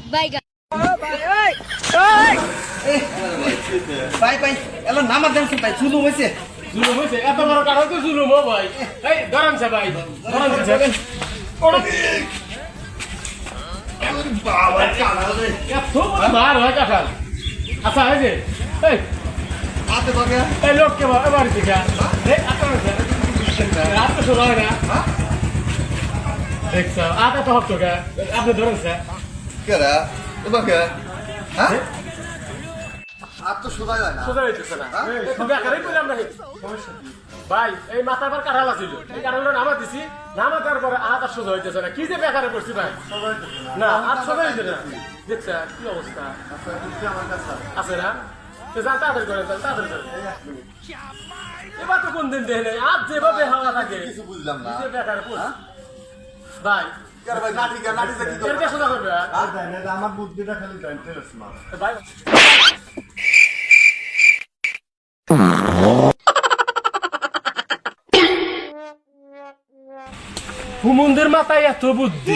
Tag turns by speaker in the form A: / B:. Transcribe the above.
A: বাইগা
B: ভাই ভাই এলো নামার দেন ভাই জুলুম হইছে
C: জুলুম হইছে এত বড় কারণ তো জুলুম ও ভাই এই ধরেন সে ভাই ধরেন সে ওরে
B: বাবা কালা রে
C: এত মার হয় কাঁঠাল আচ্ছা এই যে এই
B: আতে বাগে
C: এই লোককে বাড়ি থেকে এই আপনার শোনা হয় না দেখছ আটা তো হতো কে আপনি ধরেন স্যার
B: কেরা বাগে হ্যাঁ আর তো সোজা যায় না
C: সোজা হইতেছে না এই বেকারই কইলাম আমরা সমস্যা কি ভাই এই মাথার পর কাঁঠাল আছিল এই কাঁঠালটা নামা দিছি নামা দেওয়ার পরে আর সোজা হইতেছে না কি যে বেকারে করছি ভাই না আর সোজা হইতে না দেখছ কি অবস্থা আছে না তো যা তাড়াতাড়ি করেন তাড়াতাড়ি করেন এবার তো কোন দিন দেখলে আজ যেভাবে হাওয়া থাকে
B: কিছু বুঝলাম না
C: কি যে বেকারে করছি ভাই
B: কেরা ভাই লাঠি কি
C: এর কে সোজা করবে
D: আমার বুদ্ধিটা খালি জানতেছ না
C: ভাই হুমুন্দের মাথায় এত বুদ্ধি